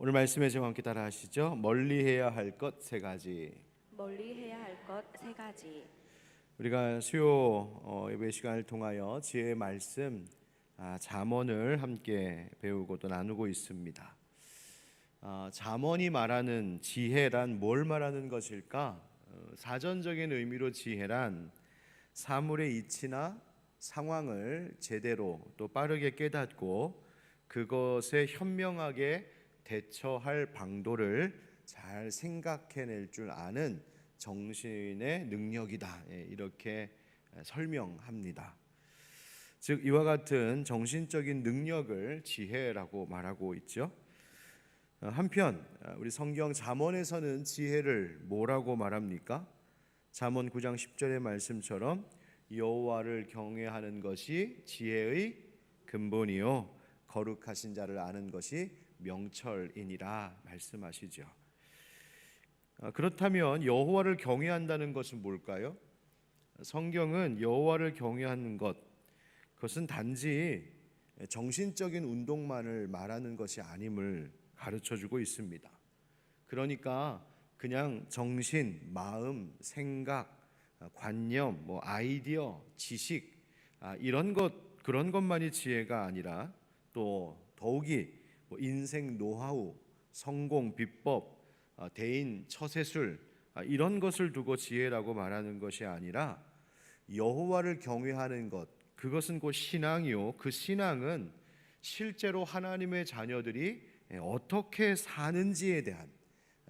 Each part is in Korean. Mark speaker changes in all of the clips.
Speaker 1: 오늘 말씀의 제목 함께 따라 하시죠. 멀리해야 할 것 세 가지.
Speaker 2: 멀리해야 할 것 세 가지.
Speaker 1: 우리가 수요 예배 시간을 통하여 지혜의 말씀 잠언을 함께 배우고 또 나누고 있습니다. 잠언이 말하는 지혜란 뭘 말하는 것일까? 사전적인 의미로 지혜란 사물의 이치나 상황을 제대로 또 빠르게 깨닫고 그것에 현명하게 대처할 방도를 잘 생각해낼 줄 아는 정신의 능력이다. 이렇게 설명합니다. 즉 이와 같은 정신적인 능력을 지혜라고 말하고 있죠. 한편 우리 성경 잠언에서는 지혜를 뭐라고 말합니까? 잠언 9장 10절의 말씀처럼 여호와를 경외하는 것이 지혜의 근본이요 거룩하신 자를 아는 것이 명철이니라 말씀하시죠. 그렇다면 여호와를 경외한다는 것은 뭘까요? 성경은 여호와를 경외하는 것, 그것은 단지 정신적인 운동만을 말하는 것이 아님을 가르쳐주고 있습니다. 그러니까 그냥 정신, 마음, 생각, 관념, 아이디어, 지식 이런 것 그런 것만이 지혜가 아니라 또 더욱이 인생 노하우, 성공 비법, 대인 처세술 이런 것을 두고 지혜라고 말하는 것이 아니라 여호와를 경외하는 것, 그것은 곧 신앙이요. 그 신앙은 실제로 하나님의 자녀들이 어떻게 사는지에 대한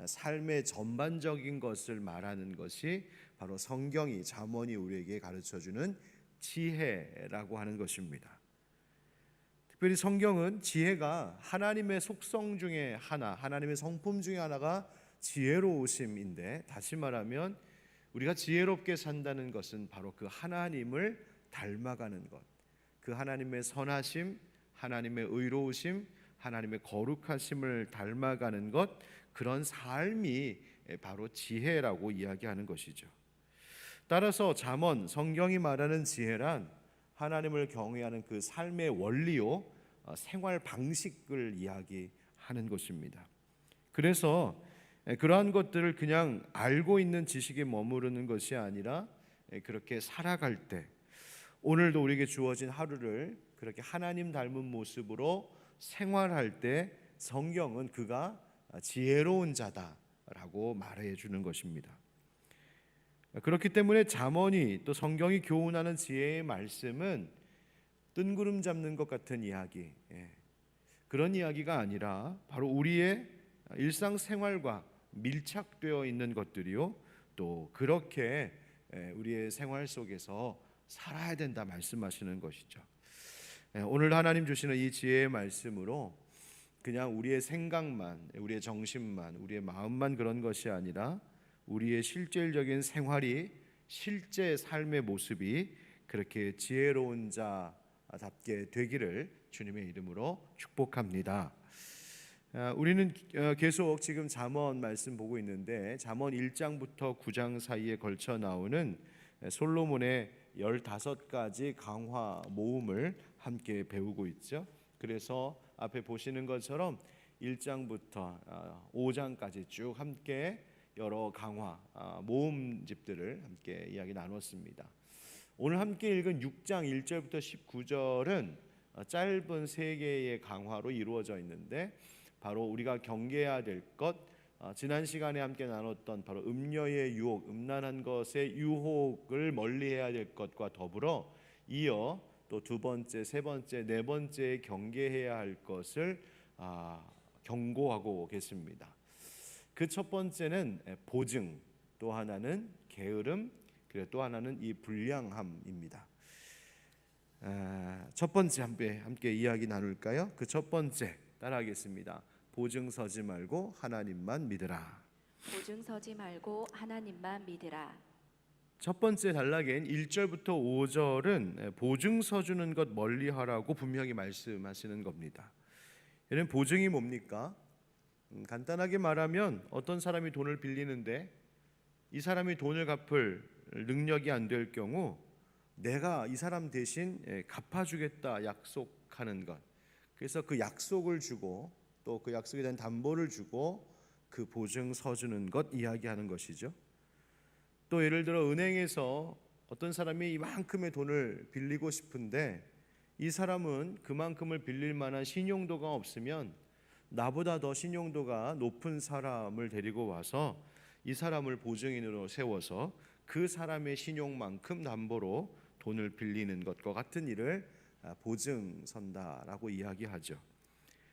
Speaker 1: 삶의 전반적인 것을 말하는 것이 바로 성경이 잠언이 우리에게 가르쳐주는 지혜라고 하는 것입니다. 특별히 성경은 지혜가 하나님의 속성 중에 하나, 하나님의 성품 중에 하나가 지혜로우심인데, 다시 말하면 우리가 지혜롭게 산다는 것은 바로 그 하나님을 닮아가는 것, 그 하나님의 선하심, 하나님의 의로우심, 하나님의 거룩하심을 닮아가는 것, 그런 삶이 바로 지혜라고 이야기하는 것이죠. 따라서 잠언, 성경이 말하는 지혜란 하나님을 경외하는 그 삶의 원리요, 생활 방식을 이야기하는 것입니다. 그래서 그러한 것들을 그냥 알고 있는 지식에 머무르는 것이 아니라 그렇게 살아갈 때, 오늘도 우리에게 주어진 하루를 그렇게 하나님 닮은 모습으로 생활할 때 성경은 그가 지혜로운 자다라고 말해 주는 것입니다. 그렇기 때문에 잠언이 또 성경이 교훈하는 지혜의 말씀은 뜬구름 잡는 것 같은 이야기, 그런 이야기가 아니라 바로 우리의 일상생활과 밀착되어 있는 것들이요, 또 그렇게 우리의 생활 속에서 살아야 된다 말씀하시는 것이죠. 오늘 하나님 주시는 이 지혜의 말씀으로 그냥 우리의 생각만, 우리의 정신만, 우리의 마음만 그런 것이 아니라 우리의 실질적인 생활이, 실제 삶의 모습이 그렇게 지혜로운 자답게 되기를 주님의 이름으로 축복합니다. 우리는 계속 지금 잠언 말씀 보고 있는데, 잠언 1장부터 9장 사이에 걸쳐 나오는 솔로몬의 15가지 강화 모음을 함께 배우고 있죠. 그래서 앞에 보시는 것처럼 1장부터 5장까지 쭉 함께 여러 강화 모음집들을 함께 이야기 나눴습니다. 오늘 함께 읽은 6장 1절부터 19절은 짧은 3개의 강화로 이루어져 있는데, 바로 우리가 경계해야 될 것, 지난 시간에 함께 나눴던 바로 음녀의 유혹, 음란한 것의 유혹을 멀리해야 될 것과 더불어 이어 또 두 번째, 세 번째, 네 번째 경계해야 할 것을 경고하고 계십니다. 그 첫 번째는 보증, 또 하나는 게으름, 그리고 또 하나는 이 불량함입니다. 첫 번째 함께 이야기 나눌까요? 그 첫 번째 따라하겠습니다. 보증 서지 말고 하나님만 믿으라.
Speaker 2: 보증 서지 말고 하나님만 믿으라.
Speaker 1: 첫 번째 단락인 1절부터 5절은 보증 서주는 것 멀리하라고 분명히 말씀하시는 겁니다. 얘는 보증이 뭡니까? 간단하게 말하면 어떤 사람이 돈을 빌리는데 이 사람이 돈을 갚을 능력이 안 될 경우 내가 이 사람 대신 갚아주겠다 약속하는 것. 그래서 그 약속을 주고 또 그 약속에 대한 담보를 주고 그 보증 서주는 것 이야기하는 것이죠. 또 예를 들어 은행에서 어떤 사람이 이만큼의 돈을 빌리고 싶은데 이 사람은 그만큼을 빌릴 만한 신용도가 없으면 나보다 더 신용도가 높은 사람을 데리고 와서 이 사람을 보증인으로 세워서 그 사람의 신용만큼 담보로 돈을 빌리는 것과 같은 일을 보증선다라고 이야기하죠.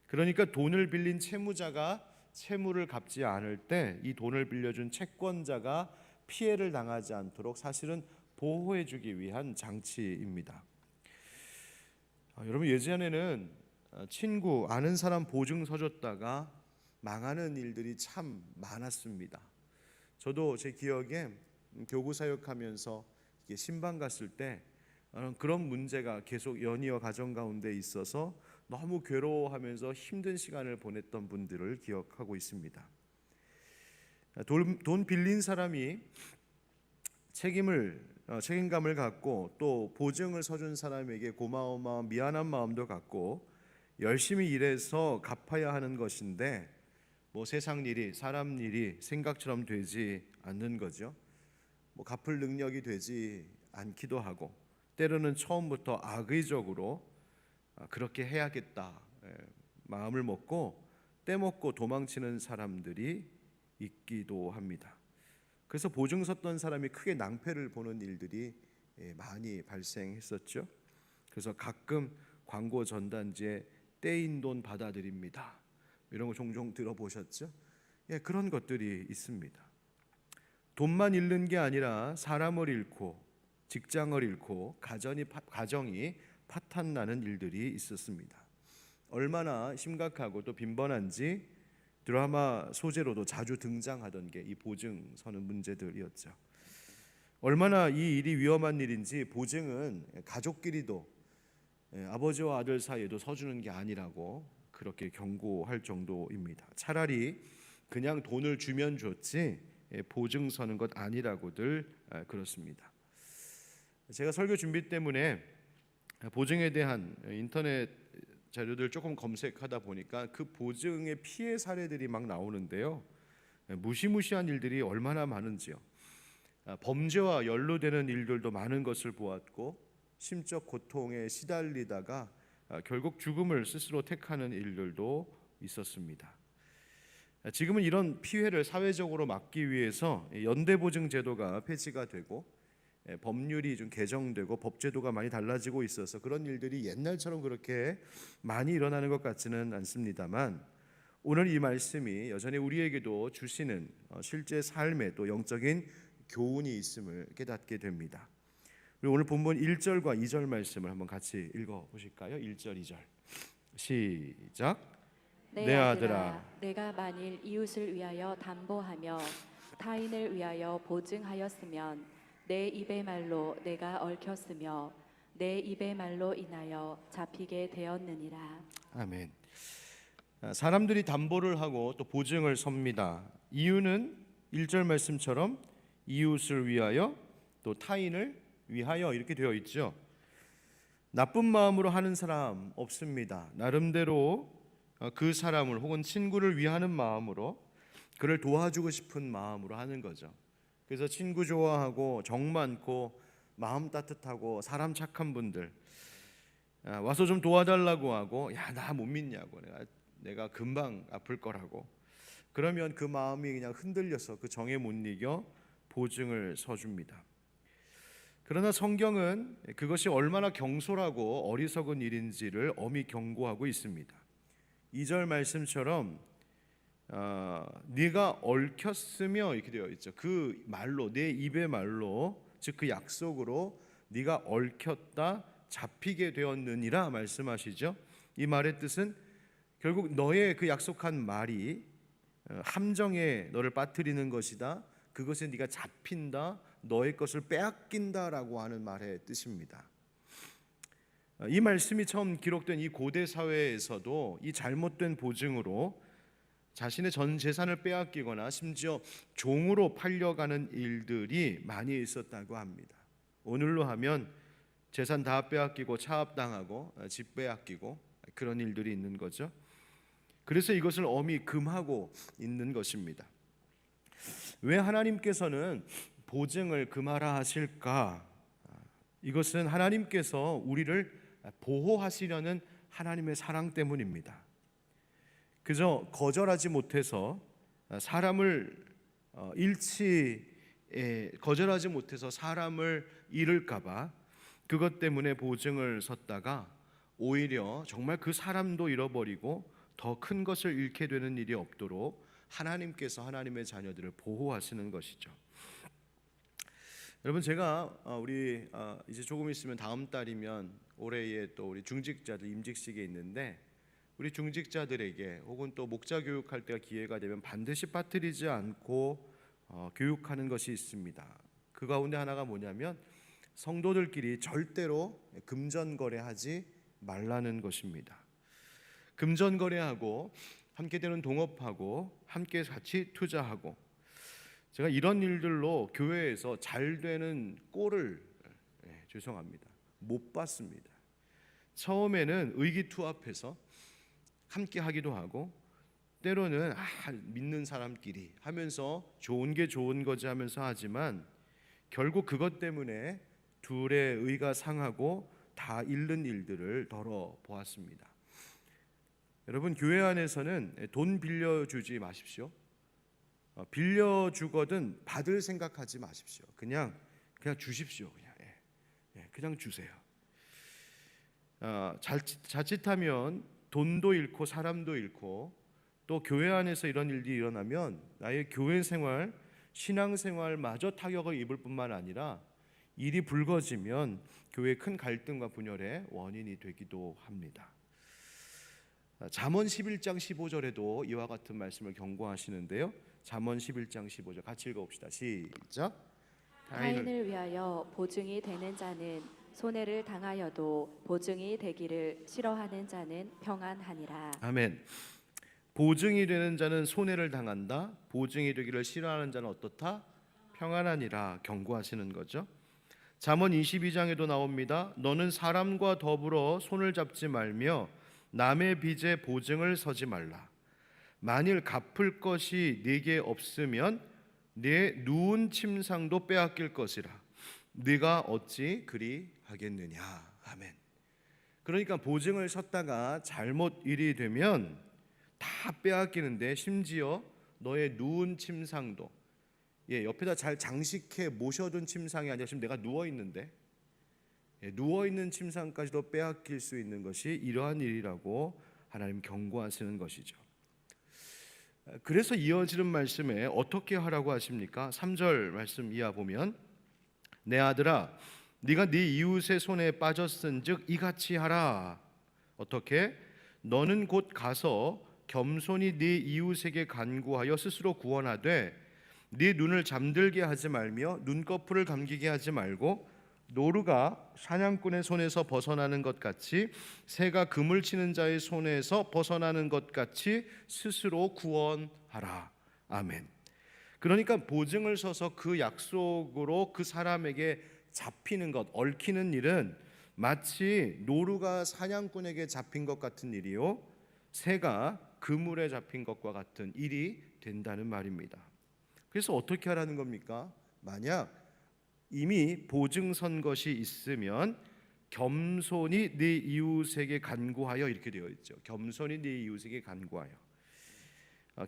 Speaker 1: 그러니까 돈을 빌린 채무자가 채무를 갚지 않을 때 이 돈을 빌려준 채권자가 피해를 당하지 않도록 사실은 보호해주기 위한 장치입니다. 여러분 예전에는 친구 아는 사람 보증 서줬다가 망하는 일들이 참 많았습니다. 저도 제 기억에 교구 사역하면서 신방 갔을 때 그런 문제가 계속 연이어 가정 가운데 있어서 너무 괴로워하면서 힘든 시간을 보냈던 분들을 기억하고 있습니다. 돈 빌린 사람이 책임감을 갖고 또 보증을 서준 사람에게 고마운 마음, 미안한 마음도 갖고 열심히 일해서 갚아야 하는 것인데 세상 일이 사람 일이 생각처럼 되지 않는 거죠. 갚을 능력이 되지 않기도 하고 때로는 처음부터 악의적으로 그렇게 해야겠다 마음을 먹고 떼먹고 도망치는 사람들이 있기도 합니다. 그래서 보증 섰던 사람이 크게 낭패를 보는 일들이 많이 발생했었죠. 그래서 가끔 광고 전단지에 떼인 돈 받아들입니다 이런 거 종종 들어보셨죠? 그런 것들이 있습니다. 돈만 잃는 게 아니라 사람을 잃고 직장을 잃고 가정이 파탄나는 일들이 있었습니다. 얼마나 심각하고 또 빈번한지 드라마 소재로도 자주 등장하던 게 이 보증 서는 문제들이었죠. 얼마나 이 일이 위험한 일인지 보증은 가족끼리도 아버지와 아들 사이에도 서주는 게 아니라고 그렇게 경고할 정도입니다. 차라리 그냥 돈을 주면 좋지 보증 서는 것 아니라고들 그렇습니다. 제가 설교 준비 때문에 보증에 대한 인터넷 자료들 조금 검색하다 보니까 그 보증의 피해 사례들이 막 나오는데요. 무시무시한 일들이 얼마나 많은지요. 범죄와 연루되는 일들도 많은 것을 보았고 심적 고통에 시달리다가 결국 죽음을 스스로 택하는 일들도 있었습니다. 지금은 이런 피해를 사회적으로 막기 위해서 연대보증 제도가 폐지가 되고 법률이 좀 개정되고 법제도가 많이 달라지고 있어서 그런 일들이 옛날처럼 그렇게 많이 일어나는 것 같지는 않습니다만 오늘 이 말씀이 여전히 우리에게도 주시는 실제 삶에 또 영적인 교훈이 있음을 깨닫게 됩니다. 그리고 오늘 본문 1절과 2절 말씀을 한번 같이 읽어보실까요? 1절 2절 시작.
Speaker 2: 내 아들아, 내가 만일 이웃을 위하여 담보하며 타인을 위하여 보증하였으면 내 입의 말로 내가 얽혔으며 내 입의 말로 인하여 잡히게 되었느니라.
Speaker 1: 아멘. 사람들이 담보를 하고 또 보증을 섭니다. 이유는 1절 말씀처럼 이웃을 위하여 또 타인을 위하여 이렇게 되어 있죠. 나쁜 마음으로 하는 사람 없습니다. 나름대로 그 사람을 혹은 친구를 위하는 마음으로 그를 도와주고 싶은 마음으로 하는 거죠. 그래서 친구 좋아하고 정 많고 마음 따뜻하고 사람 착한 분들 와서 좀 도와달라고 하고 야, 나 못 믿냐고 내가 금방 아플 거라고 그러면 그 마음이 그냥 흔들려서 그 정에 못 이겨 보증을 서줍니다. 그러나 성경은 그것이 얼마나 경솔하고 어리석은 일인지를 엄히 경고하고 있습니다. 2절 말씀처럼 네가 얽혔으며 이렇게 되어 있죠. 그 말로 내 입의 말로 즉 그 약속으로 네가 얽혔다 잡히게 되었느니라 말씀하시죠. 이 말의 뜻은 결국 너의 그 약속한 말이 함정에 너를 빠뜨리는 것이다. 그것에 네가 잡힌다. 너의 것을 빼앗긴다라고 하는 말의 뜻입니다. 이 말씀이 처음 기록된 이 고대 사회에서도 이 잘못된 보증으로 자신의 전 재산을 빼앗기거나 심지어 종으로 팔려가는 일들이 많이 있었다고 합니다. 오늘로 하면 재산 다 빼앗기고 차압당하고 집 빼앗기고 그런 일들이 있는 거죠. 그래서 이것을 엄히 금하고 있는 것입니다. 왜 하나님께서는 보증을 금하라 하실까? 이것은 하나님께서 우리를 보호하시려는 하나님의 사랑 때문입니다. 그저 거절하지 못해서 사람을 거절하지 못해서 사람을 잃을까봐 그것 때문에 보증을 섰다가 오히려 정말 그 사람도 잃어버리고 더 큰 것을 잃게 되는 일이 없도록 하나님께서 하나님의 자녀들을 보호하시는 것이죠. 여러분, 제가 우리 이제 조금 있으면 다음 달이면 올해에 또 우리 중직자들 임직식이 있는데, 우리 중직자들에게 혹은 또 목자 교육할 때가 기회가 되면 반드시 빠뜨리지 않고 교육하는 것이 있습니다. 그 가운데 하나가 뭐냐면 성도들끼리 절대로 금전거래하지 말라는 것입니다. 금전거래하고 함께 되는 동업하고 함께 같이 투자하고, 제가 이런 일들로 교회에서 잘 되는 꼴을 죄송합니다, 못 봤습니다. 처음에는 의기투합해서 함께 하기도 하고, 때로는 믿는 사람끼리 하면서 좋은 게 좋은 거지 하면서 하지만 결국 그것 때문에 둘의 의가 상하고 다 잃는 일들을 덜어 보았습니다. 여러분, 교회 안에서는 돈 빌려주지 마십시오. 빌려주거든 받을 생각하지 마십시오. 그냥 주십시오. 그냥 주세요. 자칫하면 돈도 잃고 사람도 잃고, 또 교회 안에서 이런 일이 일어나면 나의 교회 생활, 신앙 생활마저 타격을 입을 뿐만 아니라 일이 불거지면 교회의 큰 갈등과 분열의 원인이 되기도 합니다. 잠언 11장 15절에도 이와 같은 말씀을 경고하시는데요. 잠언 11장 15절 같이 읽어봅시다. 시작.
Speaker 2: 타인을 위하여 보증이 되는 자는 손해를 당하여도 보증이 되기를 싫어하는 자는 평안하니라.
Speaker 1: 아멘. 보증이 되는 자는 손해를 당한다. 보증이 되기를 싫어하는 자는 어떻다? 평안하니라 경고하시는 거죠. 잠언 22장에도 나옵니다. 너는 사람과 더불어 손을 잡지 말며 남의 빚에 보증을 서지 말라. 만일 갚을 것이 네게 없으면 네 누운 침상도 빼앗길 것이라. 네가 어찌 그리 하겠느냐. 아멘. 그러니까 보증을 섰다가 잘못 일이 되면 다 빼앗기는데, 심지어 너의 누운 침상도, 옆에다 잘 장식해 모셔둔 침상이 아니라 지금 내가 누워 있는데 누워 있는 침상까지도 빼앗길 수 있는 것이 이러한 일이라고 하나님 경고하시는 것이죠. 그래서 이어지는 말씀에 어떻게 하라고 하십니까? 3절 말씀 이하 보면, 내 아들아 네가 네 이웃의 손에 빠졌은즉 이같이 하라. 어떻게? 너는 곧 가서 겸손히 네 이웃에게 간구하여 스스로 구원하되 네 눈을 잠들게 하지 말며 눈꺼풀을 감기게 하지 말고, 노루가 사냥꾼의 손에서 벗어나는 것 같이 새가 그물 치는 자의 손에서 벗어나는 것 같이 스스로 구원하라. 아멘. 그러니까 보증을 서서 그 약속으로 그 사람에게 잡히는 것, 얽히는 일은 마치 노루가 사냥꾼에게 잡힌 것 같은 일이요, 새가 그물에 잡힌 것과 같은 일이 된다는 말입니다. 그래서 어떻게 하라는 겁니까? 만약 이미 보증선 것이 있으면 겸손히 네 이웃에게 간구하여, 이렇게 되어 있죠. 겸손히 네 이웃에게 간구하여.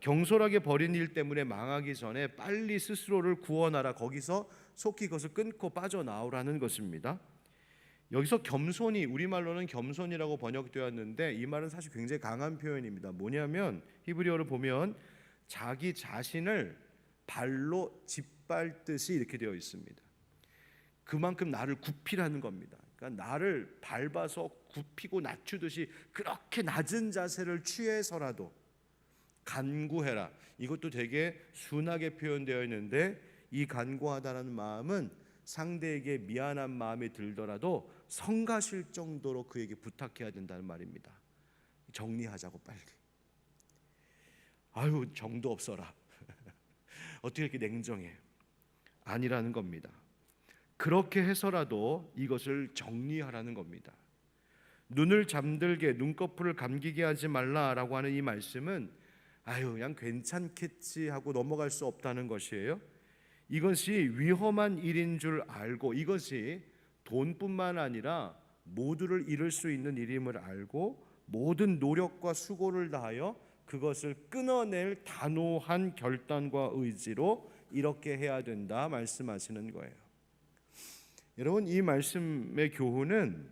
Speaker 1: 경솔하게 벌인 일 때문에 망하기 전에 빨리 스스로를 구원하라. 거기서 속히 그것을 끊고 빠져나오라는 것입니다. 여기서 겸손히, 우리말로는 겸손이라고 번역되었는데 이 말은 사실 굉장히 강한 표현입니다. 뭐냐면 히브리어를 보면 자기 자신을 발로 짓밟듯이 이렇게 되어 있습니다. 그만큼 나를 굽히라는 겁니다. 그러니까 나를 밟아서 굽히고 낮추듯이 그렇게 낮은 자세를 취해서라도 간구해라. 이것도 되게 순하게 표현되어 있는데, 이 간구하다라는 마음은 상대에게 미안한 마음이 들더라도 성가실 정도로 그에게 부탁해야 된다는 말입니다. 정리하자고 빨리. 아유, 정도 없어라. 어떻게 이렇게 냉정해? 아니라는 겁니다. 그렇게 해서라도 이것을 정리하라는 겁니다. 눈을 잠들게 눈꺼풀을 감기게 하지 말라라고 하는 이 말씀은 그냥 괜찮겠지 하고 넘어갈 수 없다는 것이에요. 이것이 위험한 일인 줄 알고, 이것이 돈뿐만 아니라 모두를 잃을 수 있는 일임을 알고 모든 노력과 수고를 다하여 그것을 끊어낼 단호한 결단과 의지로 이렇게 해야 된다 말씀하시는 거예요. 여러분, 이 말씀의 교훈은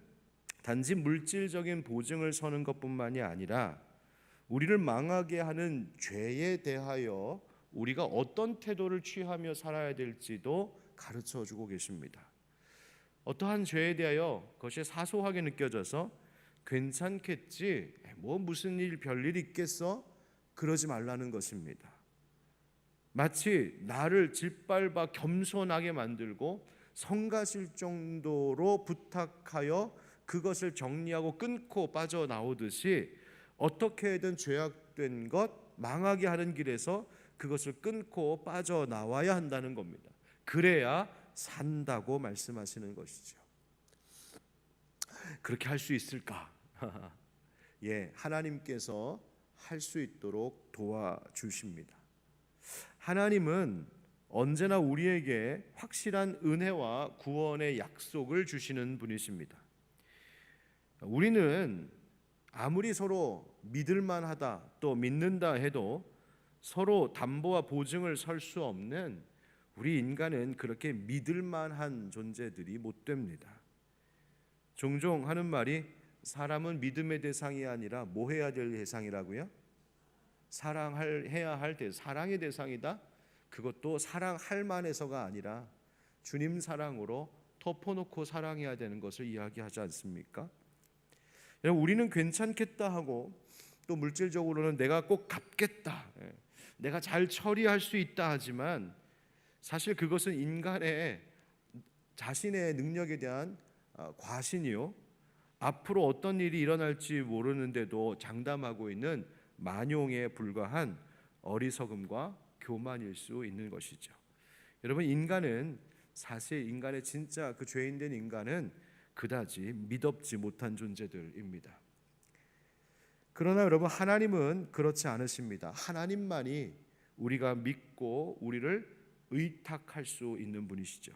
Speaker 1: 단지 물질적인 보증을 서는 것뿐만이 아니라 우리를 망하게 하는 죄에 대하여 우리가 어떤 태도를 취하며 살아야 될지도 가르쳐 주고 계십니다. 어떠한 죄에 대하여 그것이 사소하게 느껴져서 괜찮겠지, 무슨 일 별일 있겠어? 그러지 말라는 것입니다. 마치 나를 짓밟아 겸손하게 만들고 성가실 정도로 부탁하여 그것을 정리하고 끊고 빠져나오듯이 어떻게든 죄악된 것 망하게 하는 길에서 그것을 끊고 빠져나와야 한다는 겁니다. 그래야 산다고 말씀하시는 것이죠. 그렇게 할 수 있을까? 하나님께서 할 수 있도록 도와주십니다. 하나님은 언제나 우리에게 확실한 은혜와 구원의 약속을 주시는 분이십니다. 우리는 아무리 서로 믿을만하다 또 믿는다 해도 서로 담보와 보증을 설 수 없는 우리 인간은 그렇게 믿을만한 존재들이 못 됩니다. 종종 하는 말이 사람은 믿음의 대상이 아니라 뭐 해야 될 대상이라고요? 사랑해야 할 사랑의 대상이다. 그것도 사랑할 만해서가 아니라 주님 사랑으로 덮어놓고 사랑해야 되는 것을 이야기하지 않습니까? 여러분, 우리는 괜찮겠다 하고 또 물질적으로는 내가 꼭 갚겠다, 내가 잘 처리할 수 있다 하지만 사실 그것은 인간의 자신의 능력에 대한 과신이요, 앞으로 어떤 일이 일어날지 모르는데도 장담하고 있는 만용에 불과한 어리석음과 교만일 수 있는 것이죠. 여러분, 인간은 사실 인간의 진짜 그 죄인된 인간은 그다지 믿업지 못한 존재들입니다. 그러나 여러분, 하나님은 그렇지 않으십니다. 하나님만이 우리가 믿고 우리를 의탁할 수 있는 분이시죠.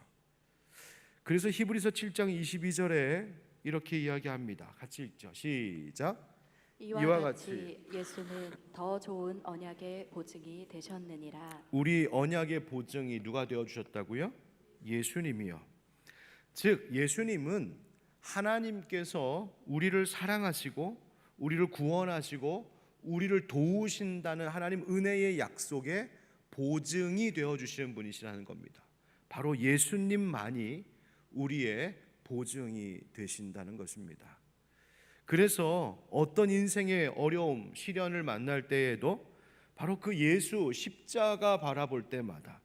Speaker 1: 그래서 히브리서 7장 22절에 이렇게 이야기합니다. 같이 읽죠. 시작.
Speaker 2: 이와 같이 예수는 더 좋은 언약의 보증이 되셨느니라.
Speaker 1: 우리 언약의 보증이 누가 되어 주셨다고요? 예수님이요. 즉 예수님은 하나님께서 우리를 사랑하시고 우리를 구원하시고 우리를 도우신다는 하나님 은혜의 약속의 보증이 되어 주시는 분이시라는 겁니다. 바로 예수님만이 우리의 보증이 되신다는 것입니다. 그래서 어떤 인생의 어려움, 시련을 만날 때에도 바로 그 예수 십자가 바라볼 때마다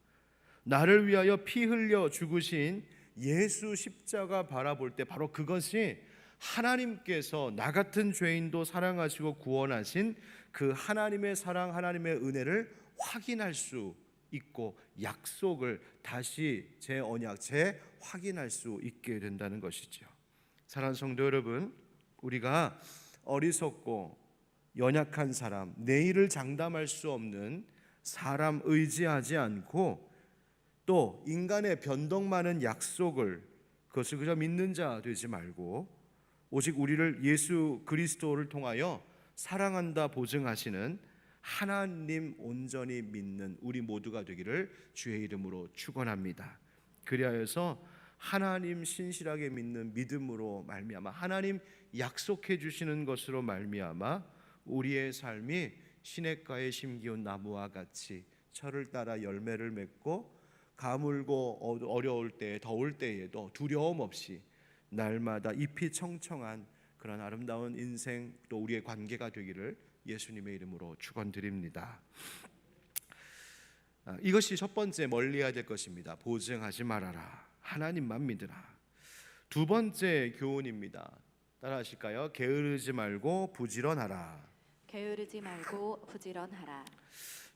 Speaker 1: 나를 위하여 피 흘려 죽으신 예수 십자가 바라볼 때 바로 그것이 하나님께서 나 같은 죄인도 사랑하시고 구원하신 그 하나님의 사랑, 하나님의 은혜를 확인할 수 있고 약속을 다시 재언약, 재확인할 수 있게 된다는 것이죠. 사랑하는 성도 여러분, 우리가 어리석고 연약한 사람, 내일을 장담할 수 없는 사람 의지하지 않고 또 인간의 변동 많은 약속을 그것을 그저 믿는 자 되지 말고 오직 우리를 예수 그리스도를 통하여 사랑한다 보증하시는 하나님 온전히 믿는 우리 모두가 되기를 주의 이름으로 축원합니다. 그리하여서 하나님 신실하게 믿는 믿음으로 말미암아 하나님 약속해 주시는 것으로 말미암아 우리의 삶이 시냇가에 심기운 나무와 같이 철을 따라 열매를 맺고 가물고 어려울 때 더울 때에도 두려움 없이 날마다 잎이 청청한 그런 아름다운 인생 또 우리의 관계가 되기를 예수님의 이름으로 축원드립니다. 이것이 첫 번째 멀리해야 될 것입니다. 보증하지 말아라. 하나님만 믿으라. 두 번째 교훈입니다. 따라하실까요? 게으르지 말고 부지런하라.
Speaker 2: 게으르지 말고 부지런하라.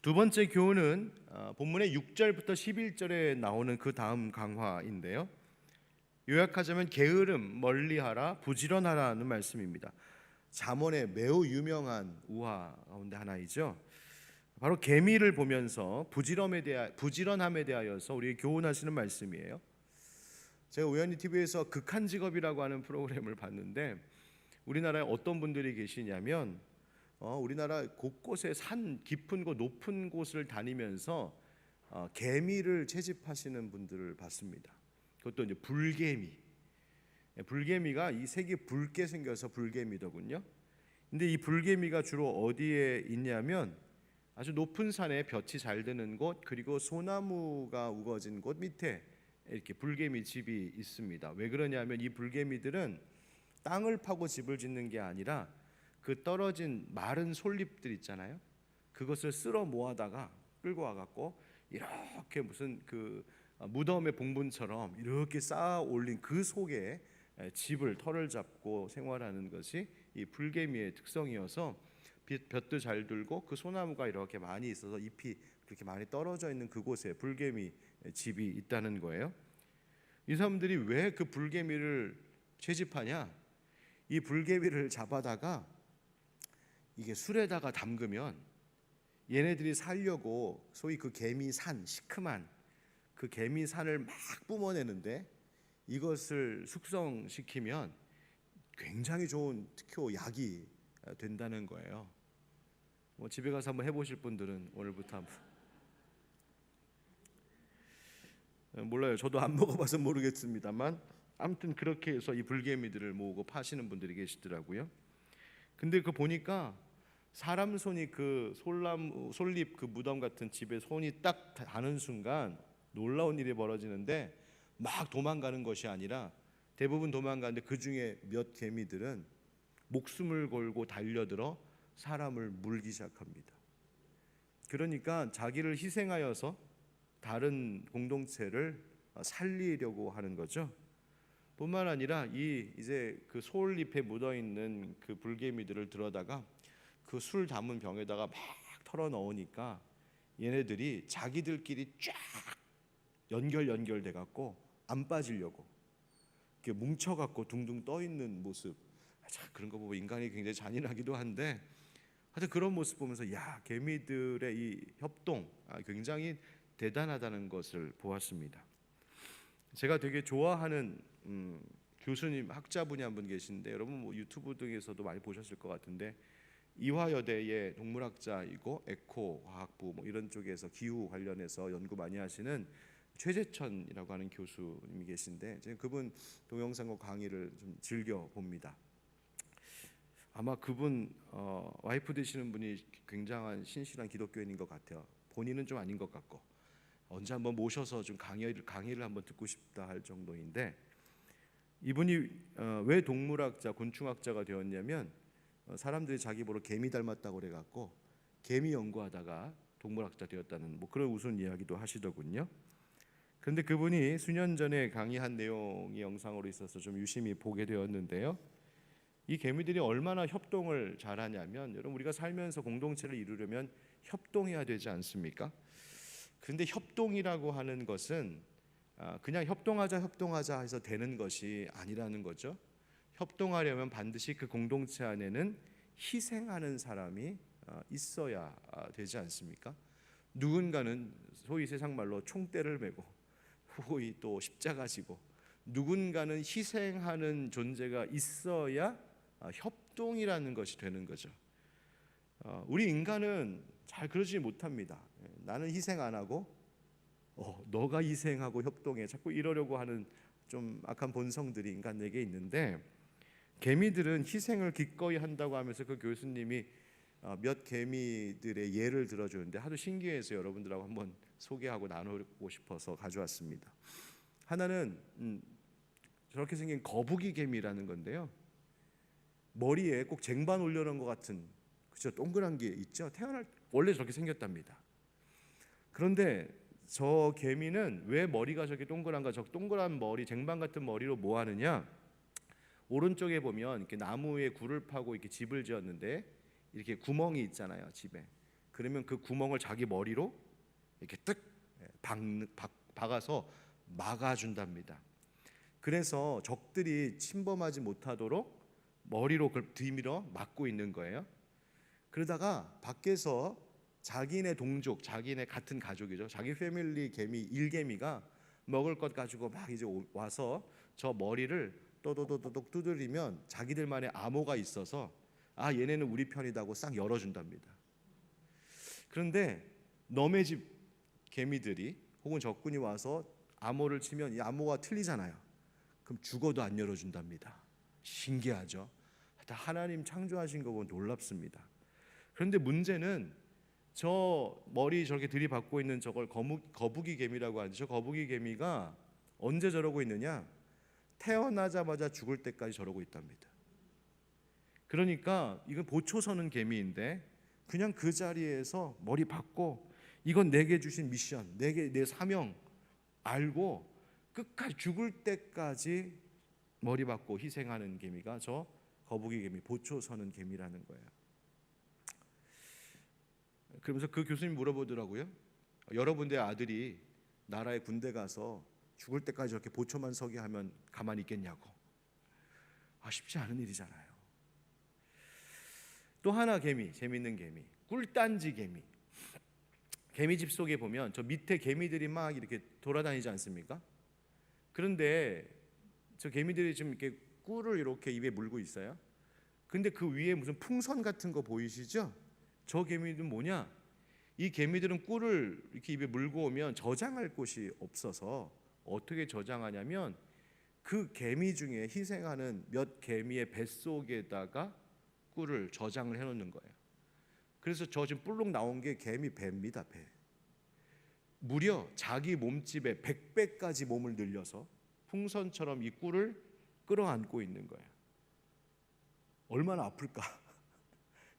Speaker 1: 두 번째 교훈은 본문의 6절부터 11절에 나오는 그 다음 강화인데요. 요약하자면 게으름 멀리하라, 부지런하라는 말씀입니다. 잠언의 매우 유명한 우화 가운데 하나이죠. 바로 개미를 보면서 부지런함에 대하여서 우리에게 교훈하시는 말씀이에요. 제가 우연히 TV에서 극한 직업이라고 하는 프로그램을 봤는데, 우리나라에 어떤 분들이 계시냐면 우리나라 곳곳에 산 깊은 곳, 높은 곳을 다니면서 개미를 채집하시는 분들을 봤습니다. 그것도 이제 불개미. 불개미가 이 색이 붉게 생겨서 불개미더군요. 근데 이 불개미가 주로 어디에 있냐면 아주 높은 산에 볕이 잘 드는 곳, 그리고 소나무가 우거진 곳 밑에 이렇게 불개미 집이 있습니다. 왜 그러냐면 이 불개미들은 땅을 파고 집을 짓는 게 아니라 그 떨어진 마른 솔잎들 있잖아요. 그것을 쓸어 모아다가 끌고 와갖고 이렇게 무슨 그 무덤의 봉분처럼 이렇게 쌓아 올린 그 속에 집을, 털을 잡고 생활하는 것이 이 불개미의 특성이어서 볕도 잘 들고 그 소나무가 이렇게 많이 있어서 잎이 그렇게 많이 떨어져 있는 그곳에 불개미 집이 있다는 거예요. 이 사람들이 왜 그 불개미를 채집하냐? 이 불개미를 잡아다가 이게 술에다가 담그면 얘네들이 살려고 소위 그 개미산, 시큼한 그 개미산을 막 뿜어내는데, 이것을 숙성시키면 굉장히 좋은 특효 약이 된다는 거예요. 뭐 집에 가서 한번 해보실 분들은 오늘부터 한번. 몰라요. 저도 안 먹어봐서 모르겠습니다만 아무튼 그렇게 해서 이 불개미들을 모으고 파시는 분들이 계시더라고요. 근데 그 보니까 사람 손이 그 솔잎 그 무덤 같은 집에 손이 딱 닿는 순간 놀라운 일이 벌어지는데, 막 도망가는 것이 아니라 대부분 도망가는데 그 중에 몇 개미들은 목숨을 걸고 달려들어 사람을 물기 시작합니다. 그러니까 자기를 희생하여서 다른 공동체를 살리려고 하는 거죠. 뿐만 아니라 이제 그 솔잎에 묻어 있는 그 불개미들을 들어다가 그 술 담은 병에다가 막 털어 넣으니까 얘네들이 자기들끼리 쫙 연결돼 갖고 안 빠지려고 이렇게 뭉쳐 갖고 둥둥 떠 있는 모습. 참 그런 거 보고 인간이 굉장히 잔인하기도 한데, 하여튼 그런 모습 보면서 야, 개미들의 이 협동 굉장히 대단하다는 것을 보았습니다. 제가 되게 좋아하는 교수님, 학자분이 한 분 계신데, 여러분 뭐 유튜브 등에서도 많이 보셨을 것 같은데, 이화여대의 동물학자이고 에코 과학부 뭐 이런 쪽에서 기후 관련해서 연구 많이 하시는 최재천이라고 하는 교수님이 계신데, 제가 그분 동영상과 강의를 좀 즐겨 봅니다. 아마 그분 와이프 되시는 분이 굉장한 신실한 기독교인인 것 같아요. 본인은 좀 아닌 것 같고, 언제 한번 모셔서 좀 강의를 한번 듣고 싶다 할 정도인데, 이분이 왜 동물학자, 곤충학자가 되었냐면 사람들이 자기 보러 개미 닮았다고 그래갖고 개미 연구하다가 동물학자 되었다는 뭐 그런 우스운 이야기도 하시더군요. 그런데 그분이 수년 전에 강의한 내용이 영상으로 있어서 좀 유심히 보게 되었는데요. 이 개미들이 얼마나 협동을 잘하냐면, 여러분 우리가 살면서 공동체를 이루려면 협동해야 되지 않습니까? 그런데 협동이라고 하는 것은 그냥 협동하자 해서 되는 것이 아니라는 거죠. 협동하려면 반드시 그 공동체 안에는 희생하는 사람이 있어야 되지 않습니까? 누군가는 소위 세상 말로 총대를 메고, 소위 또 십자가 지고, 누군가는 희생하는 존재가 있어야 협동이라는 것이 되는 거죠. 우리 인간은 잘 그러지 못합니다. 나는 희생 안 하고 너가 희생하고 협동해, 자꾸 이러려고 하는 좀 악한 본성들이 인간 내게 있는데, 개미들은 희생을 기꺼이 한다고 하면서 그 교수님이 몇 개미들의 예를 들어주는데 하도 신기해서 여러분들하고 한번 소개하고 나누고 싶어서 가져왔습니다. 하나는 저렇게 생긴 거북이 개미라는 건데요. 머리에 꼭 쟁반 올려놓은 것 같은, 그죠, 동그란 게 있죠. 원래 저렇게 생겼답니다. 그런데 저 개미는 왜 머리가 저렇게 동그란가? 저 동그란 머리, 쟁반 같은 머리로 뭐 하느냐? 오른쪽에 보면 이렇게 나무에 굴을 파고 이렇게 집을 지었는데 이렇게 구멍이 있잖아요, 집에. 그러면 그 구멍을 자기 머리로 이렇게 박아서 막아준답니다. 그래서 적들이 침범하지 못하도록 머리로 그걸 뒤밀어 막고 있는 거예요. 그러다가 밖에서 자기네 동족, 자기네 같은 가족이죠, 자기 패밀리 개미, 일개미가 먹을 것 가지고 막 이제 와서 저 머리를 또도도도독 두드리면 자기들만의 암호가 있어서 아, 얘네는 우리 편이다고 싹 열어준답니다. 그런데 너네 집 개미들이 혹은 적군이 와서 암호를 치면 이 암호가 틀리잖아요. 그럼 죽어도 안 열어준답니다. 신기하죠? 하나님 창조하신 거 보면 놀랍습니다. 그런데 문제는 저 머리 저렇게 들이받고 있는 저걸 거북이 개미라고 하죠. 저 거북이 개미가 언제 저러고 있느냐? 태어나자마자 죽을 때까지 저러고 있답니다. 그러니까 이건 보초 서는 개미인데 그냥 그 자리에서 머리 받고 이건 내게 주신 미션, 내 사명 알고 끝까지 죽을 때까지 머리 받고 희생하는 개미가 저 거북이 개미, 보초 서는 개미라는 거예요. 그러면서 그 교수님이 물어보더라고요. 여러분의 아들이 나라의 군대 가서 죽을 때까지 저렇게 보초만 서게 하면 가만히 있겠냐고. 쉽지 않은 일이잖아요. 또 하나 개미, 재밌는 개미, 꿀단지 개미. 개미집 속에 보면 저 밑에 개미들이 막 이렇게 돌아다니지 않습니까? 그런데 저 개미들이 지금 이렇게 꿀을 이렇게 입에 물고 있어요. 근데 그 위에 무슨 풍선 같은 거 보이시죠? 저 개미들은 뭐냐? 이 개미들은 꿀을 이렇게 입에 물고 오면 저장할 곳이 없어서 어떻게 저장하냐면 그 개미 중에 희생하는 몇 개미의 뱃속에다가 꿀을 저장을 해놓는 거예요. 그래서 저 지금 뿔룩 나온 게 개미 배입니다. 배. 무려 자기 몸집의 100배까지 몸을 늘려서 풍선처럼 이 꿀을 끌어안고 있는 거예요. 얼마나 아플까?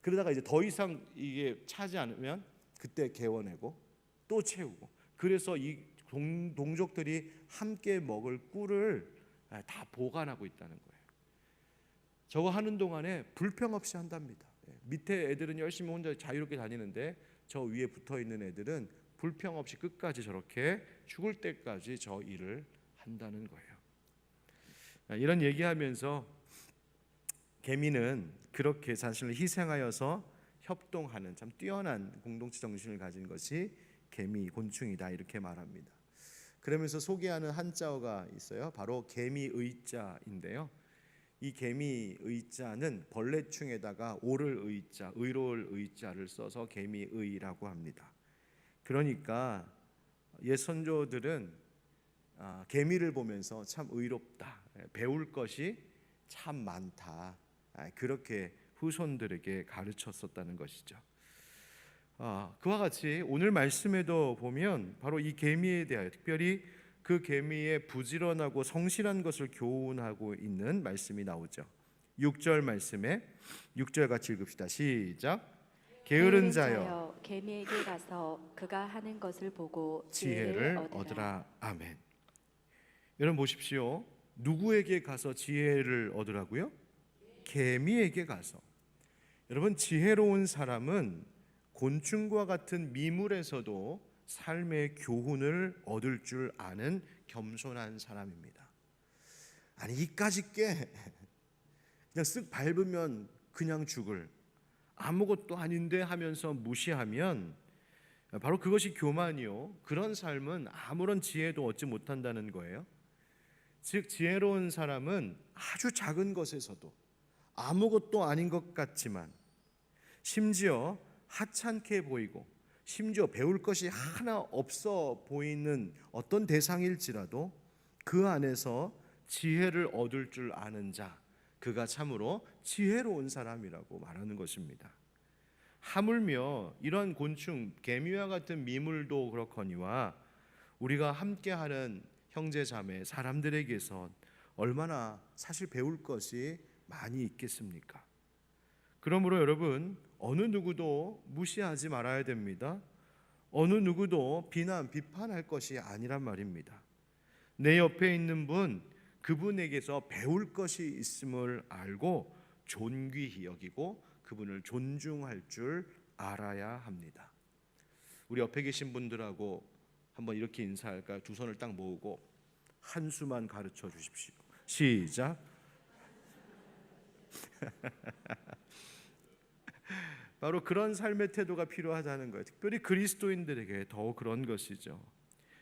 Speaker 1: 그러다가 이제 더 이상 이게 차지 않으면 그때 개워내고 또 채우고, 그래서 이 동족들이 함께 먹을 꿀을 다 보관하고 있다는 거예요. 저거 하는 동안에 불평 없이 한답니다. 밑에 애들은 열심히 혼자 자유롭게 다니는데 저 위에 붙어 있는 애들은 불평 없이 끝까지 저렇게 죽을 때까지 저 일을 한다는 거예요. 이런 얘기하면서 개미는 그렇게 자신을 희생하여서 협동하는 참 뛰어난 공동체 정신을 가진 것이 개미 곤충이다, 이렇게 말합니다. 그러면서 소개하는 한자어가 있어요. 바로 개미의자인데요. 이 개미의자는 벌레충에다가 오를 의자, 의로울 의자를 써서 개미의라고 합니다. 그러니까 옛 선조들은 개미를 보면서 참 의롭다, 배울 것이 참 많다, 그렇게 후손들에게 가르쳤었다는 것이죠. 그와 같이 오늘 말씀에도 보면 바로 이 개미에 대하여, 특별히 그 개미의 부지런하고 성실한 것을 교훈하고 있는 말씀이 나오죠. 6절 말씀에 6절 같이 읽읍시다. 시작. 게으른 자여
Speaker 2: 개미에게 가서 그가 하는 것을 보고
Speaker 1: 지혜를 얻으라. 아멘. 여러분 보십시오. 누구에게 가서 지혜를 얻으라고요? 개미에게 가서. 여러분, 지혜로운 사람은 곤충과 같은 미물에서도 삶의 교훈을 얻을 줄 아는 겸손한 사람입니다. 아니, 이까짓 게 그냥 쓱 밟으면 그냥 죽을, 아무것도 아닌데 하면서 무시하면 바로 그것이 교만이요, 그런 삶은 아무런 지혜도 얻지 못한다는 거예요. 즉, 지혜로운 사람은 아주 작은 것에서도 아무것도 아닌 것 같지만, 심지어 하찮게 보이고 심지어 배울 것이 하나 없어 보이는 어떤 대상일지라도 그 안에서 지혜를 얻을 줄 아는 자, 그가 참으로 지혜로운 사람이라고 말하는 것입니다. 하물며 이런 곤충, 개미와 같은 미물도 그렇거니와 우리가 함께하는 형제자매 사람들에게서 얼마나 사실 배울 것이 많이 있겠습니까? 그러므로 여러분, 어느 누구도 무시하지 말아야 됩니다. 어느 누구도 비판할 것이 아니란 말입니다. 내 옆에 있는 분, 그분에게서 배울 것이 있음을 알고 존귀히 여기고 그분을 존중할 줄 알아야 합니다. 우리 옆에 계신 분들하고 한번 이렇게 인사할까요? 두 손을 딱 모으고 한 수만 가르쳐 주십시오. 시작. 바로 그런 삶의 태도가 필요하다는 거예요. 특별히 그리스도인들에게 더 그런 것이죠.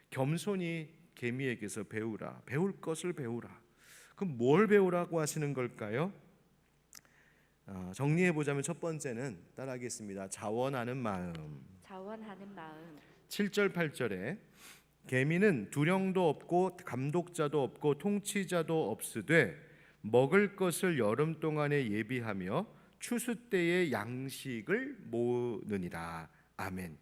Speaker 1: 겸손히 개미에게서 배우라. 배울 것을 배우라. 그럼 뭘 배우라고 하시는 걸까요? 정리해 보자면 첫 번째는 따라하겠습니다. 자원하는 마음.
Speaker 2: 자원하는 마음.
Speaker 1: 7절 8절에 개미는 두령도 없고 감독자도 없고 통치자도 없으되 먹을 것을 여름 동안에 예비하며 추수 때에 양식을 모으느니라. 아멘.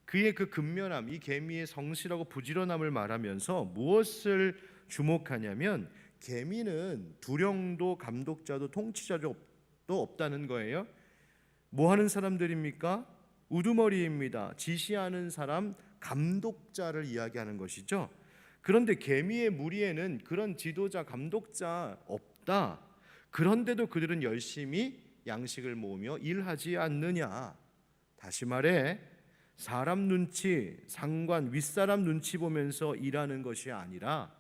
Speaker 1: 그의 그 근면함, 이 개미의 성실하고 부지런함을 말하면서 무엇을 주목하냐면 개미는 두령도 감독자도 통치자도 없다는 거예요. 뭐 하는 사람들입니까? 우두머리입니다. 지시하는 사람, 감독자를 이야기하는 것이죠. 그런데 개미의 무리에는 그런 지도자, 감독자 없다. 그런데도 그들은 열심히 양식을 모으며 일하지 않느냐. 다시 말해 사람 눈치, 상관, 윗사람 눈치 보면서 일하는 것이 아니라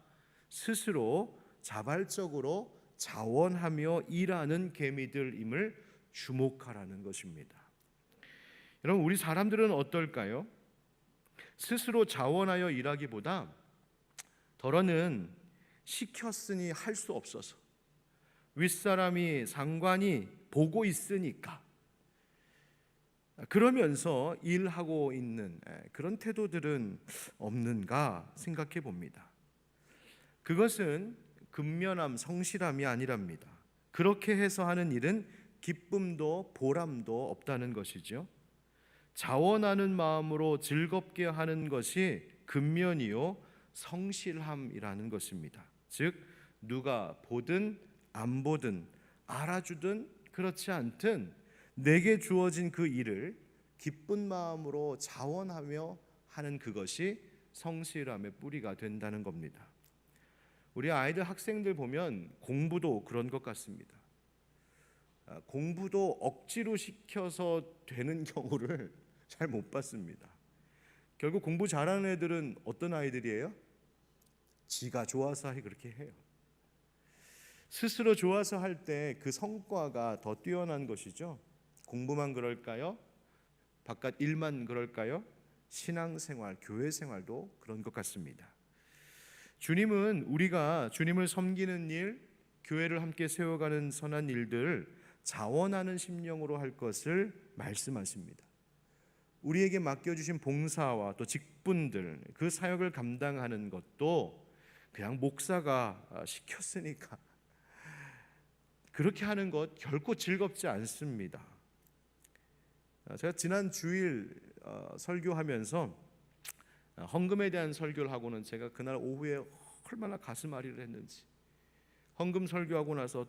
Speaker 1: 스스로 자발적으로 자원하며 일하는 개미들임을 주목하라는 것입니다. 여러분, 우리 사람들은 어떨까요? 스스로 자원하여 일하기보다 더러는 시켰으니 할 수 없어서, 윗사람이 상관이 보고 있으니까 그러면서 일하고 있는 그런 태도들은 없는가 생각해 봅니다. 그것은 근면함, 성실함이 아니랍니다. 그렇게 해서 하는 일은 기쁨도 보람도 없다는 것이죠. 자원하는 마음으로 즐겁게 하는 것이 근면이요 성실함이라는 것입니다. 즉 누가 보든 안 보든 알아주든 그렇지 않든 내게 주어진 그 일을 기쁜 마음으로 자원하며 하는 그것이 성실함의 뿌리가 된다는 겁니다. 우리 아이들, 학생들 보면 공부도 그런 것 같습니다. 공부도 억지로 시켜서 되는 경우를 잘 못 봤습니다. 결국 공부 잘하는 애들은 어떤 아이들이에요? 지가 좋아서 그렇게 해요. 스스로 좋아서 할 때 그 성과가 더 뛰어난 것이죠. 공부만 그럴까요? 바깥 일만 그럴까요? 신앙생활, 교회생활도 그런 것 같습니다. 주님은 우리가 주님을 섬기는 일, 교회를 함께 세워가는 선한 일들 자원하는 심령으로 할 것을 말씀하십니다. 우리에게 맡겨주신 봉사와 또 직분들, 그 사역을 감당하는 것도 그냥 목사가 시켰으니까 그렇게 하는 것 결코 즐겁지 않습니다. 제가 지난 주일 설교하면서 헌금에 대한 설교를 하고는 제가 그날 오후에 얼마나 가슴 아리를 했는지, 헌금 설교하고 나서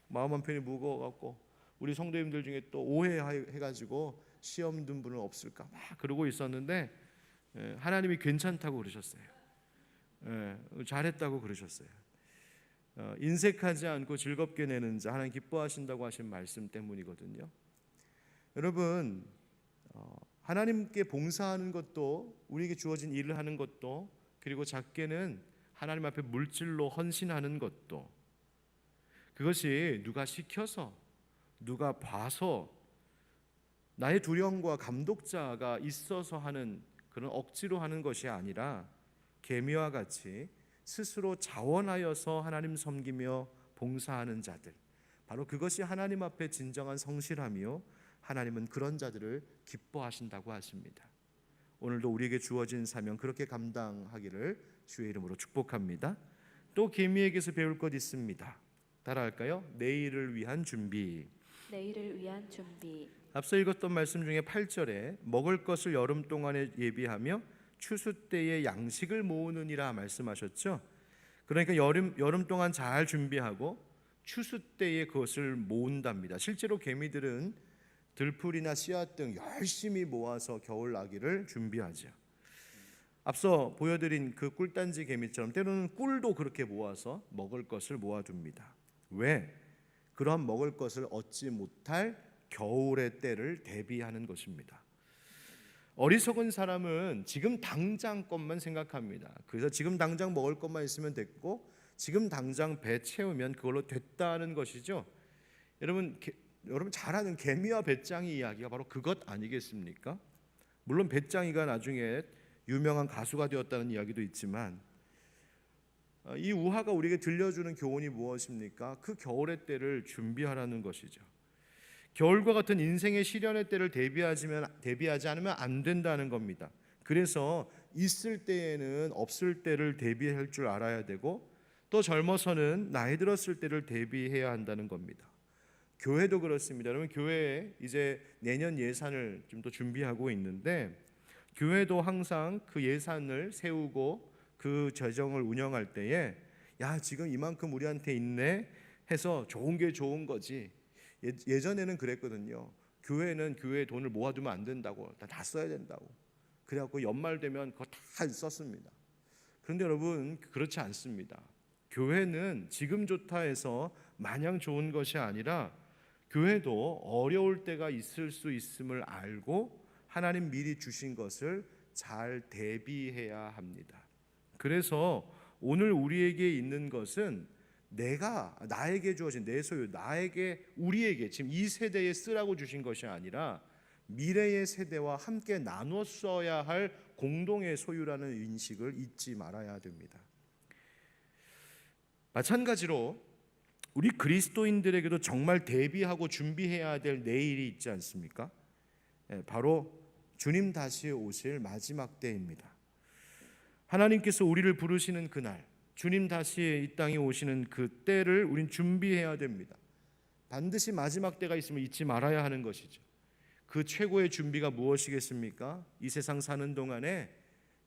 Speaker 1: 마음 한편이 무거워갖고 우리 성도님들 중에 또 오해해가지고 시험 든 분은 없을까 막 그러고 있었는데 하나님이 괜찮다고 그러셨어요. 잘했다고 그러셨어요. 인색하지 않고 즐겁게 내는 자 하나님 기뻐하신다고 하신 말씀 때문이거든요. 여러분, 하나님께 봉사하는 것도, 우리에게 주어진 일을 하는 것도, 그리고 작게는 하나님 앞에 물질로 헌신하는 것도, 그것이 누가 시켜서, 누가 봐서, 나의 두려움과 감독자가 있어서 하는 그런 억지로 하는 것이 아니라 개미와 같이 스스로 자원하여서 하나님 섬기며 봉사하는 자들, 바로 그것이 하나님 앞에 진정한 성실함이요 하나님은 그런 자들을 기뻐하신다고 하십니다. 오늘도 우리에게 주어진 사명 그렇게 감당하기를 주의 이름으로 축복합니다. 또 개미에게서 배울 것 있습니다. 따라할까요? 내일을 위한 준비.
Speaker 2: 내일을 위한 준비.
Speaker 1: 앞서 읽었던 말씀 중에 8절에 먹을 것을 여름 동안에 예비하며 추수 때에 양식을 모으느니라 말씀하셨죠. 그러니까 여름 동안 잘 준비하고 추수 때에 그것을 모은답니다. 실제로 개미들은 들풀이나 씨앗 등 열심히 모아서 겨울 나기를 준비하죠. 앞서 보여드린 그 꿀단지 개미처럼 때로는 꿀도 그렇게 모아서 먹을 것을 모아둡니다. 왜? 그런 먹을 것을 얻지 못할 겨울의 때를 대비하는 것입니다. 어리석은 사람은 지금 당장 것만 생각합니다. 그래서 지금 당장 먹을 것만 있으면 됐고 지금 당장 배 채우면 그걸로 됐다는 것이죠. 여러분 잘 아는 개미와 배짱이 이야기가 바로 그것 아니겠습니까? 물론 배짱이가 나중에 유명한 가수가 되었다는 이야기도 있지만 이 우화가 우리에게 들려주는 교훈이 무엇입니까? 그 겨울의 때를 준비하라는 것이죠. 겨울과 같은 인생의 시련의 때를 대비하지 않으면 안 된다는 겁니다. 그래서 있을 때에는 없을 때를 대비할 줄 알아야 되고 또 젊어서는 나이 들었을 때를 대비해야 한다는 겁니다. 교회도 그렇습니다. 여러분 교회에 이제 내년 예산을 좀 더 준비하고 있는데 교회도 항상 그 예산을 세우고 그 재정을 운영할 때에 야 지금 이만큼 우리한테 있네 해서 좋은 게 좋은 거지. 예전에는 그랬거든요. 교회는 교회에 돈을 모아두면 안 된다고 다 써야 된다고. 그래갖고 연말 되면 그거 다 썼습니다. 그런데 여러분 그렇지 않습니다. 교회는 지금 좋다 해서 마냥 좋은 것이 아니라 교회도 어려울 때가 있을 수 있음을 알고 하나님 미리 주신 것을 잘 대비해야 합니다. 그래서 오늘 우리에게 있는 것은 나에게 주어진 내 소유, 우리에게 지금 이 세대에 쓰라고 주신 것이 아니라 미래의 세대와 함께 나눠 써야 할 공동의 소유라는 인식을 잊지 말아야 됩니다. 마찬가지로 우리 그리스도인들에게도 정말 대비하고 준비해야 될 내일이 있지 않습니까? 바로 주님 다시 오실 마지막 때입니다. 하나님께서 우리를 부르시는 그날, 주님 다시 이 땅에 오시는 그 때를 우린 준비해야 됩니다. 반드시 마지막 때가 있음을 잊지 말아야 하는 것이죠. 그 최고의 준비가 무엇이겠습니까? 이 세상 사는 동안에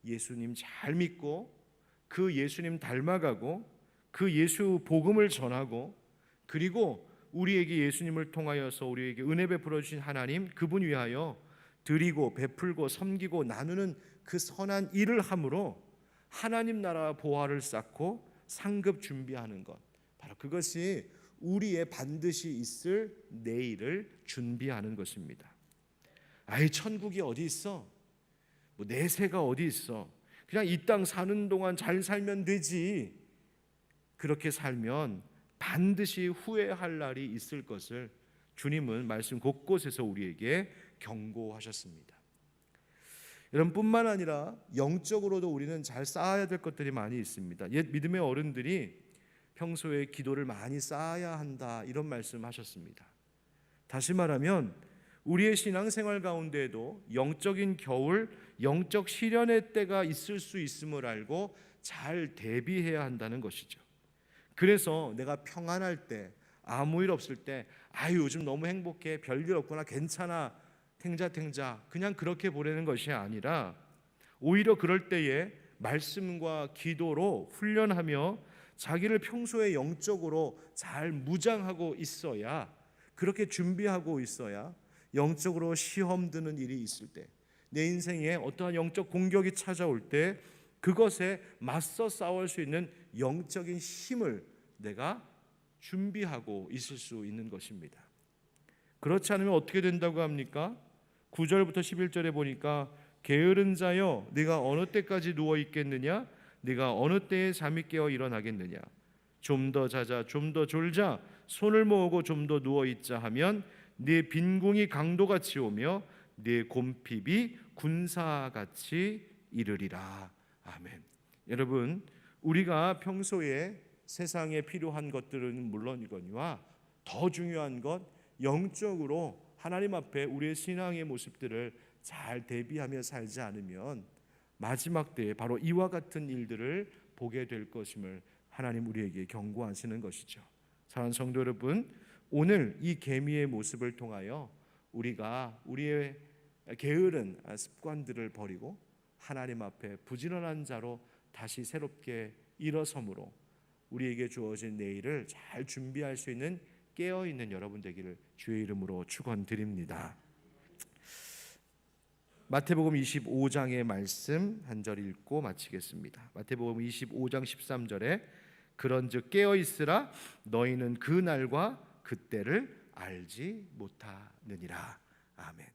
Speaker 1: 예수님 잘 믿고 그 예수님 닮아가고 그 예수 복음을 전하고 그리고 우리에게 예수님을 통하여서 우리에게 은혜 베풀어 주신 하나님 그분 위하여 드리고 베풀고 섬기고 나누는 그 선한 일을 함으로 하나님 나라 보화를 쌓고 상급 준비하는 것, 바로 그것이 우리의 반드시 있을 내일을 준비하는 것입니다. 아이 천국이 어디 있어? 뭐 내세가 어디 있어? 그냥 이 땅 사는 동안 잘 살면 되지. 그렇게 살면 반드시 후회할 날이 있을 것을 주님은 말씀 곳곳에서 우리에게 경고하셨습니다. 여러분 뿐만 아니라 영적으로도 우리는 잘 쌓아야 될 것들이 많이 있습니다. 옛 믿음의 어른들이 평소에 기도를 많이 쌓아야 한다 이런 말씀하셨습니다. 다시 말하면 우리의 신앙생활 가운데에도 영적인 겨울, 영적 시련의 때가 있을 수 있음을 알고 잘 대비해야 한다는 것이죠. 그래서 내가 평안할 때, 아무 일 없을 때 요즘 너무 행복해, 별일 없구나, 괜찮아, 탱자 그냥 그렇게 보내는 것이 아니라 오히려 그럴 때에 말씀과 기도로 훈련하며 자기를 평소에 영적으로 잘 무장하고 있어야, 그렇게 준비하고 있어야 영적으로 시험 드는 일이 있을 때, 내 인생에 어떠한 영적 공격이 찾아올 때 그것에 맞서 싸울 수 있는 영적인 힘을 내가 준비하고 있을 수 있는 것입니다. 그렇지 않으면 어떻게 된다고 합니까? 9절부터 11절에 보니까 게으른 자여 네가 어느 때까지 누워 있겠느냐? 네가 어느 때에 잠이 깨어 일어나겠느냐? 좀 더 자자, 좀 더 졸자, 손을 모으고 좀 더 누워 있자 하면 네 빈궁이 강도같이 오며 네 곰핍이 군사같이 이르리라. 아멘. 여러분, 우리가 평소에 세상에 필요한 것들은 물론이거니와 더 중요한 것, 영적으로 하나님 앞에 우리의 신앙의 모습들을 잘 대비하며 살지 않으면 마지막 때에 바로 이와 같은 일들을 보게 될 것임을 하나님 우리에게 경고하시는 것이죠. 사랑하는 성도 여러분, 오늘 이 계미의 모습을 통하여 우리가 우리의 게으른 습관들을 버리고 하나님 앞에 부지런한 자로 다시 새롭게 일어섬으로 우리에게 주어진 내일을 잘 준비할 수 있는 깨어있는 여러분 되기를 주의 이름으로 축원드립니다. 마태복음 25장의 말씀 한 절 읽고 마치겠습니다. 마태복음 25장 13절에 그런즉 깨어있으라 너희는 그 날과 그때를 알지 못하느니라. 아멘.